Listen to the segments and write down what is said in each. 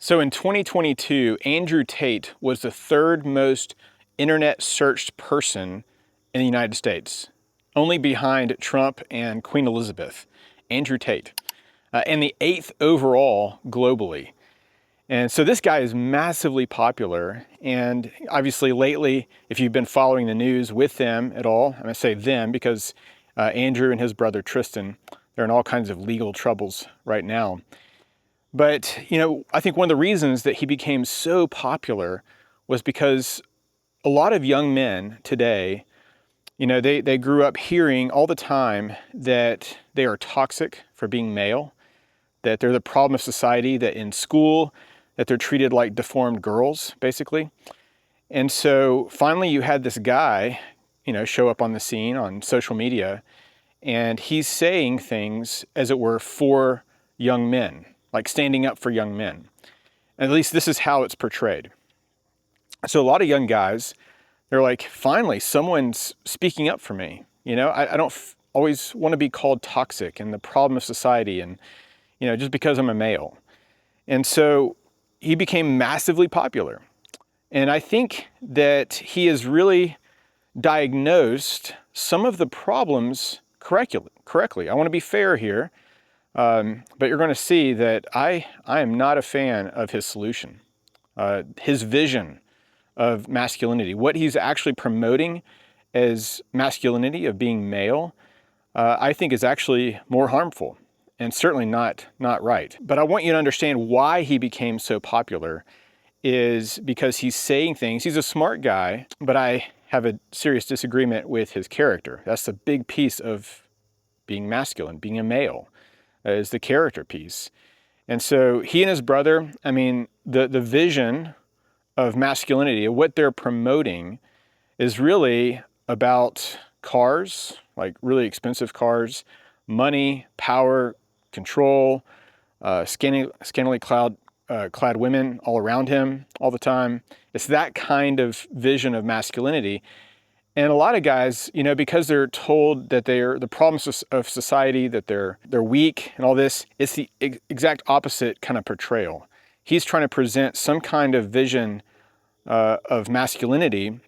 So in 2022, Andrew Tate was the third most internet searched person in the United States, only behind Trump and Queen Elizabeth. Andrew Tate, and the eighth overall globally. And so this guy is massively popular, and obviously lately, if you've been following the news with them at all, I'm gonna say them because Andrew and his brother Tristan, they're in all kinds of legal troubles right now. But, I think one of the reasons that he became so popular was because a lot of young men today, they grew up hearing all the time that they are toxic for being male, that they're the problem of society, that in school, that they're treated like deformed girls, basically. And so finally you had this guy, show up on the scene on social media, and he's saying things, as it were, for young men, like standing up for young men. At least this is how it's portrayed. So a lot of young guys, they're like, finally, someone's speaking up for me. I don't always want to be called toxic and the problem of society and, just because I'm a male. And so he became massively popular. And I think that he has really diagnosed some of the problems correctly. I want to be fair here, but you're going to see that I am not a fan of his solution, his vision of masculinity, what he's actually promoting as masculinity of being male, I think is actually more harmful and certainly not right. But I want you to understand why he became so popular is because he's saying things. He's a smart guy, but I have a serious disagreement with his character. That's a big piece of being masculine, being a male, is the character piece. And so he and his brother, the vision of masculinity, of what they're promoting, is really about cars, like really expensive cars, money, power, control, scantily clad women all around him all the time. It's that kind of vision of masculinity. And a lot of guys, because they're told that they're the problems of society, that they're weak and all this, it's the exact opposite kind of portrayal. He's trying to present some kind of vision of masculinity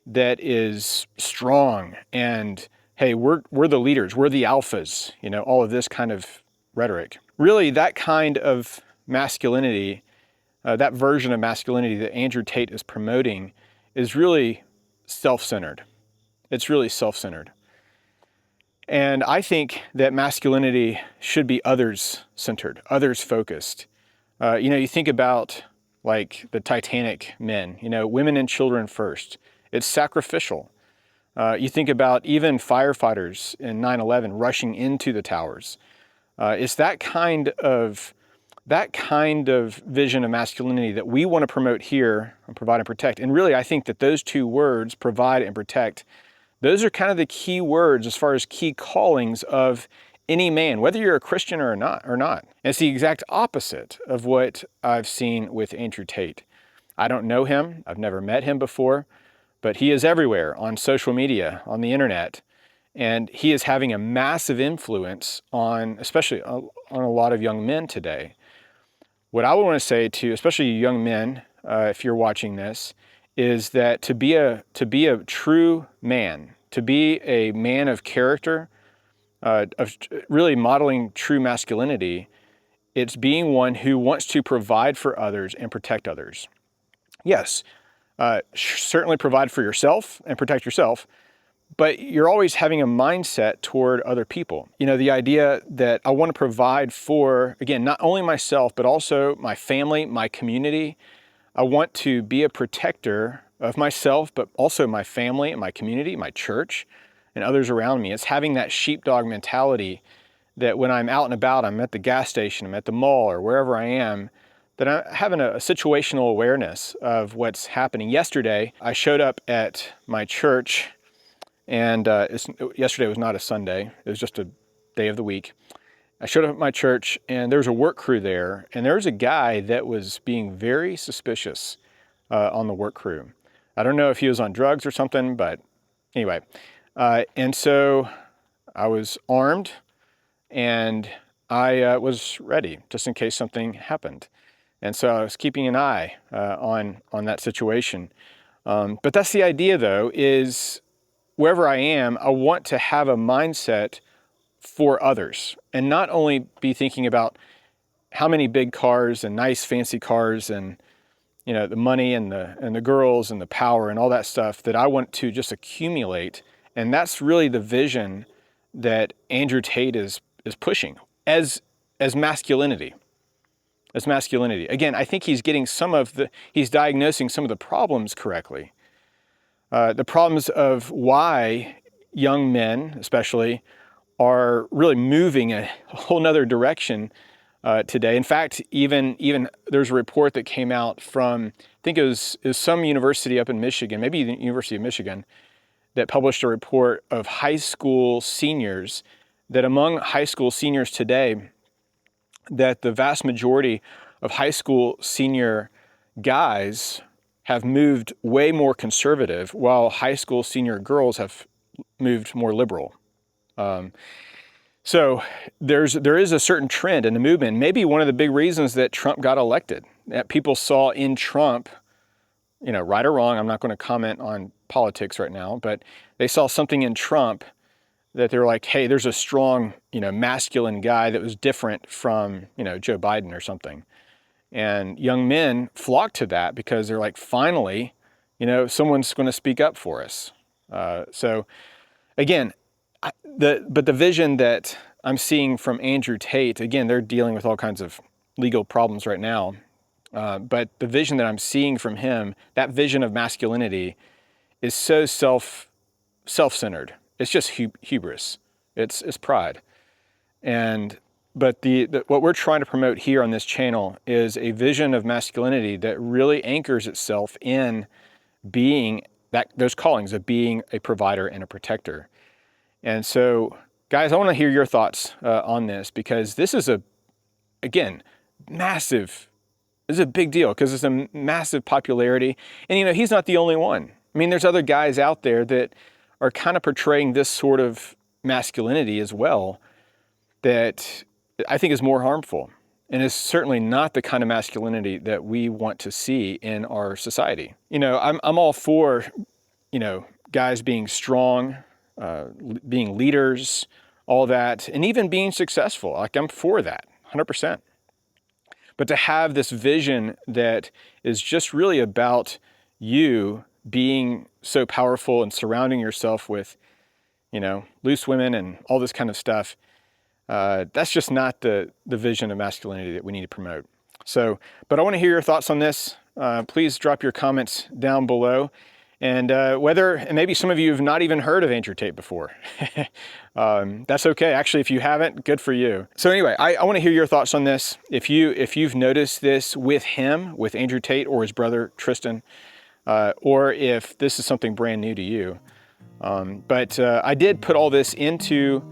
that is strong and, hey, we're the leaders, we're the alphas, all of this kind of rhetoric. Really, that kind of masculinity, that version of masculinity that Andrew Tate is promoting is really self-centered. It's really self-centered. And I think that masculinity should be others-centered, others-focused. You think about like the Titanic men, women and children first. It's sacrificial. You think about even firefighters in 9/11 rushing into the towers. It's that kind of vision of masculinity that we want to promote here and provide and protect. And really, I think that those two words, provide and protect, those are kind of the key words as far as key callings of any man, whether you're a Christian or not. And it's the exact opposite of what I've seen with Andrew Tate. I don't know him. I've never met him before, but he is everywhere on social media, on the internet. And he is having a massive influence especially on a lot of young men today. What I would want to say to, especially young men, if you're watching this, is that to be a true man, to be a man of character, of really modeling true masculinity, it's being one who wants to provide for others and protect others. Yes, certainly provide for yourself and protect yourself, but you're always having a mindset toward other people. The idea that I want to provide for, again, not only myself, but also my family, my community. I want to be a protector of myself, but also my family and my community, my church, and others around me. It's having that sheepdog mentality that when I'm out and about, I'm at the gas station, I'm at the mall, or wherever I am, that I'm having a situational awareness of what's happening. Yesterday, I showed up at my church, and yesterday was not a Sunday, it was just a day of the week. I showed up at my church, and there was a work crew there, and there was a guy that was being very suspicious on the work crew. I don't know if he was on drugs or something, but anyway. And so I was armed, and I was ready just in case something happened. And so I was keeping an eye on that situation. But that's the idea, though, is wherever I am, I want to have a mindset for others and not only be thinking about how many big cars and nice fancy cars and the money and the girls and the power and all that stuff that I want to just accumulate. And that's really the vision that Andrew Tate is pushing as masculinity. As masculinity. Again, I think he's getting he's diagnosing some of the problems correctly. The problems of why young men, especially, are really moving a whole nother direction today. In fact, even there's a report that came out from, I think it was some university up in Michigan, maybe the University of Michigan, that published a report of high school seniors, that among high school seniors today, that the vast majority of high school senior guys have moved way more conservative, while high school senior girls have moved more liberal. So there is a certain trend in the movement. Maybe one of the big reasons that Trump got elected, that people saw in Trump, right or wrong, I'm not going to comment on politics right now, but they saw something in Trump that they were like, hey, there's a strong, masculine guy that was different from, Joe Biden or something. And young men flocked to that because they're like, finally, someone's going to speak up for us. So again, but the vision that I'm seeing from Andrew Tate, again, they're dealing with all kinds of legal problems right now. But the vision that I'm seeing from him, that vision of masculinity, is so self-centered. It's just hubris. It's pride. But what we're trying to promote here on this channel is a vision of masculinity that really anchors itself in being those callings of being a provider and a protector. And so, guys, I want to hear your thoughts on this, because this is massive. This is a big deal because it's a massive popularity. And, he's not the only one. I mean, there's other guys out there that are kind of portraying this sort of masculinity as well that I think is more harmful and is certainly not the kind of masculinity that we want to see in our society. I'm all for, guys being strong, being leaders, all that, and even being successful. Like, I'm for that, 100%. But to have this vision that is just really about you being so powerful and surrounding yourself with, loose women and all this kind of stuff, that's just not the vision of masculinity that we need to promote. So, but I want to hear your thoughts on this. Please drop your comments down below. And maybe some of you have not even heard of Andrew Tate before. That's okay. Actually, if you haven't, good for you. So anyway, I want to hear your thoughts on this. If you've noticed this with Andrew Tate or his brother Tristan, or if this is something brand new to you. But I did put all this into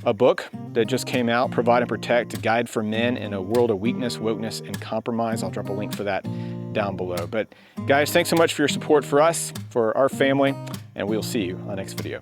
a book that just came out, Provide and Protect, a guide for men in a world of weakness, wokeness, and compromise. I'll drop a link for that down below. But guys, thanks so much for your support for us, for our family, and we'll see you on the next video.